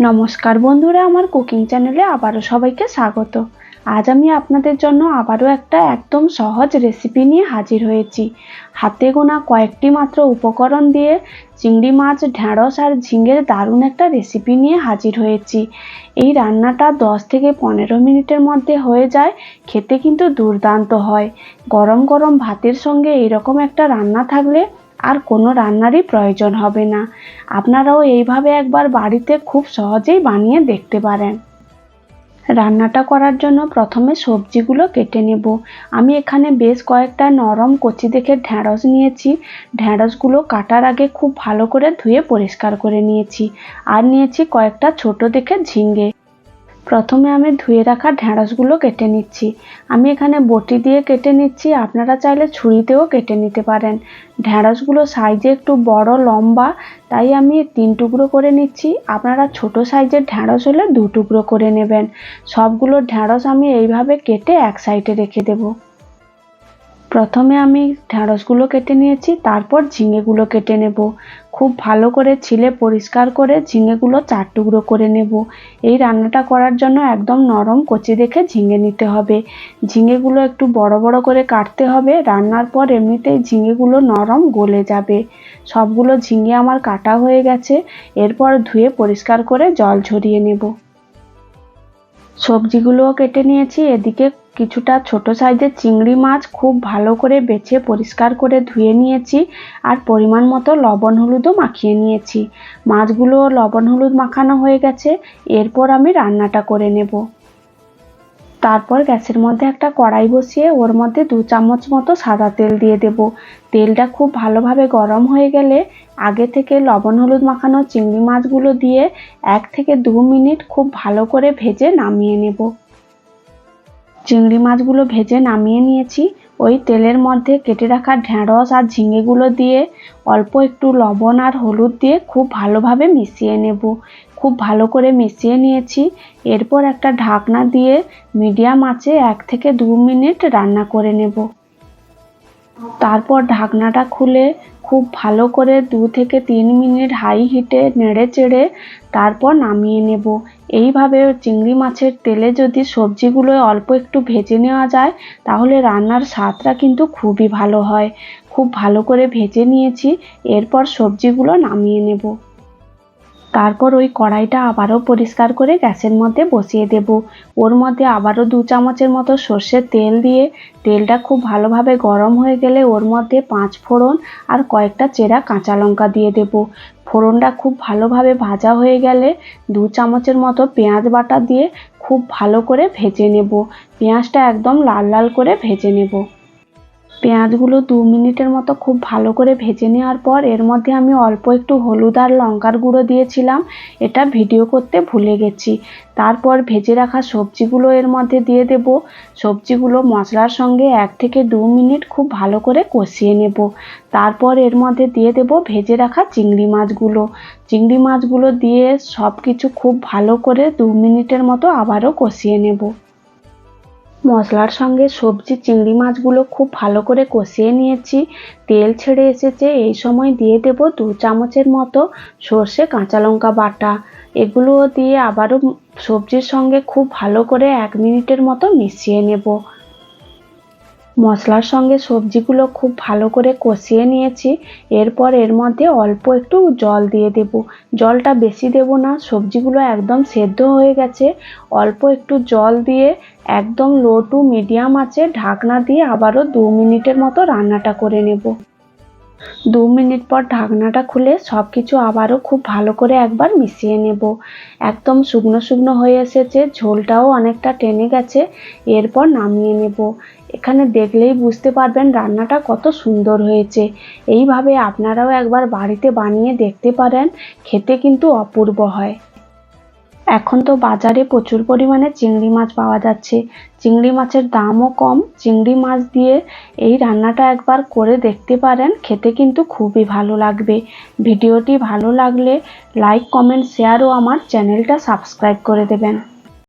নমস্কার বন্ধুরা, আমার কুকিং চ্যানেলে আবারও সবাইকে স্বাগত। আজ আমি আপনাদের জন্য আবারও একটা একদম সহজ রেসিপি নিয়ে হাজির হয়েছি। হাতে গোনা কয়েকটি মাত্র উপকরণ দিয়ে চিংড়ি মাছ, ঢেঁড়স আর ঝিঙের দারুণ একটা রেসিপি নিয়ে হাজির হয়েছি। এই রান্নাটা 10 থেকে 15 মিনিটের মধ্যে হয়ে যায়, খেতে কিন্তু দুর্দান্ত হয়। গরম গরম ভাতের সঙ্গে এইরকম একটা রান্না থাকলে আর কোনো রান্নারই প্রয়োজন হবে না। আপনারাও এইভাবে একবার বাড়িতে খুব সহজেই বানিয়ে দেখতে পারেন। রান্নাটা করার জন্য প্রথমে সবজিগুলো কেটে নেব। আমি এখানে বেশ কয়েকটা নরম কচি দেখে ঢেঁড়স নিয়েছি। ঢেঁড়সগুলো কাটার আগে খুব ভালো করে ধুয়ে পরিষ্কার করে নিয়েছি। আর নিয়েছি কয়েকটা ছোট দেখে ঝিঙে। প্রথমে আমি ধুয়ে রাখা ঢেঁড়সগুলো কেটে নিচ্ছি। আমি এখানে বটি দিয়ে কেটে নিচ্ছি, আপনারা চাইলে ছুরিতেও কেটে নিতে পারেন। ঢেঁড়সগুলো সাইজে একটু বড় লম্বা, তাই আমি 3 টুকরো করে নিচ্ছি। আপনারা ছোট সাইজের ঢেঁড়স হলে 2 টুকরো করে নেবেন। সবগুলো ঢেঁড়স আমি এইভাবে কেটে এক সাইডে রেখে দেব। প্রথমে আমি ঢেঁড়সগুলো কেটে নিয়েছি, তারপর ঝিঙেগুলো কেটে নেব। খুব ভালো করে ছিলে পরিষ্কার করে ঝিঙেগুলো 4 টুকরো করে নেব। এই রান্নাটা করার জন্য একদম নরম কচি দেখে ঝিঙে নিতে হবে। ঝিঙেগুলো একটু বড় বড় করে কাটতে হবে, রান্নার পর এমনিতেই ঝিঙেগুলো নরম গলে যাবে। সবগুলো ঝিঙে আমার কাটা হয়ে গেছে। এরপর ধুয়ে পরিষ্কার করে জল ঝরিয়ে নেব। সবজিগুলোও কেটে নিয়েছি। এদিকে কিছুটা ছোট সাইজের চিংড়ি মাছ খুব ভালো করে বেছে পরিষ্কার করে ধুয়ে নিয়েছি, আর পরিমাণ মতো লবণ হলুদও মাখিয়ে নিয়েছি। মাছগুলো লবণ হলুদ মাখানো হয়ে গেছে। এরপর আমি রান্নাটা করে নেব। তারপর গ্যাসের মধ্যে একটা কড়াই বসিয়ে ওর মধ্যে 2 চামচ মতো সাদা তেল দিয়ে দেব। তেলটা খুব ভালোভাবে গরম হয়ে গেলে আগে থেকে লবণ হলুদ মাখানো চিংড়ি মাছগুলো দিয়ে 1 থেকে 2 মিনিট খুব ভালো করে ভেজে নামিয়ে নেব। চিংড়ি মাছগুলো ভেজে নামিয়ে নিয়েছি। ওই তেলের মধ্যে কেটে রাখা ঢেঁড়স আর ঝিঙেগুলো দিয়ে অল্প একটু লবণ আর হলুদ দিয়ে খুব ভালোভাবে মিশিয়ে নেব। খুব ভালো করে মিশিয়ে নিয়েছি। এরপর একটা ঢাকনা দিয়ে মিডিয়াম আঁচে 1 থেকে 2 মিনিট রান্না করে নেব। তারপর ঢাকনাটা খুলে খুব ভালো করে 2 থেকে 3 মিনিট হাই হিটে নেড়ে চেড়ে তারপর নামিয়ে নেব। এইভাবে চিংড়ি মাছের তেলে যদি সবজিগুলো অল্প একটু ভেজে নেওয়া যায়, তাহলে রান্নার স্বাদটা কিন্তু খুবই ভালো হয়। খুব ভালো করে ভেজে নিয়েছি। এরপর সবজিগুলো নামিয়ে নেব। তারপর ওই কড়াইটা আবারও পরিষ্কার করে গ্যাসের মধ্যে বসিয়ে দেব। ওর মধ্যে আবারও 2 চামচের মতো সর্ষের তেল দিয়ে তেলটা খুব ভালোভাবে গরম হয়ে গেলে ওর মধ্যে 5 ফোড়ন আর কয়েকটা চেরা কাঁচা লঙ্কা দিয়ে দেব। ফোড়নটা খুব ভালোভাবে ভাজা হয়ে গেলে 2 চামচের মতো পেঁয়াজ বাটা দিয়ে খুব ভালো করে ভেজে নেব। পেঁয়াজটা একদম লাল লাল করে ভেজে নেব। পেঁয়াজগুলো 2 মিনিটের মতো খুব ভালো করে ভেজে নেওয়ার পর এর মধ্যে আমি অল্প একটু হলুদ আর লঙ্কার গুঁড়ো দিয়েছিলাম। এটা ভিডিও করতে ভুলে গেছি। তারপর ভেজে রাখা সবজিগুলো এর মধ্যে দিয়ে দেব। সবজিগুলো মশলার সঙ্গে 1 থেকে 2 মিনিট খুব ভালো করে কষিয়ে নেব। তারপর এর মধ্যে দিয়ে দেব ভেজে রাখা চিংড়ি মাছগুলো। চিংড়ি মাছগুলো দিয়ে সব কিছু খুব ভালো করে 2 মিনিটের মতো আবারও কষিয়ে নেব। মশলার সঙ্গে সবজি চিংড়ি মাছগুলো খুব ভালো করে কষিয়ে নিয়েছি। তেল ছেড়ে এসেছে। এই সময় দিয়ে দেব 2 চামচের মতো সর্ষে কাঁচা লঙ্কা বাটা। এগুলো দিয়ে আবারও সবজির সঙ্গে খুব ভালো করে 1 মিনিটের মতো মিশিয়ে নেব। মশলার সঙ্গে সবজিগুলো খুব ভালো করে কষিয়ে নিয়েছি। এরপর এর মধ্যে অল্প একটু জল দিয়ে দেব। জলটা বেশি দেব না, সবজিগুলো একদম সেদ্ধ হয়ে গেছে। অল্প একটু জল দিয়ে একদম লো টু মিডিয়াম আঁচে ঢাকনা দিয়ে আবারও 2 মিনিটের মতো রান্নাটা করে নেব। 2 মিনিট পর ঢাকনাটা খুলে সব কিছু আবারও খুব ভালো করে একবার মিশিয়ে নেব। একদম শুকনো শুকনো হয়ে এসেছে, ঝোলটাও অনেকটা টেনে গেছে। এরপর নামিয়ে নেব। এখানে দেখলেই বুঝতে পারবেন রান্নাটা কত সুন্দর হয়েছে। এইভাবে আপনারাও একবার বাড়িতে বানিয়ে দেখতে পারেন, খেতে কিন্তু অপূর্ব হয়। এখন তো বাজারে প্রচুর পরিমাণে চিংড়ি মাছ পাওয়া যাচ্ছে। চিংড়ি মাছের দামও কম। চিংড়ি মাছ দিয়ে এই রান্নাটা একবার করে দেখতে পারেন, খেতে কিন্তু খুবই ভালো লাগবে। ভিডিওটি ভালো লাগলে লাইক, কমেন্ট, শেয়ার ও আমার চ্যানেলটা সাবস্ক্রাইব করে দেবেন।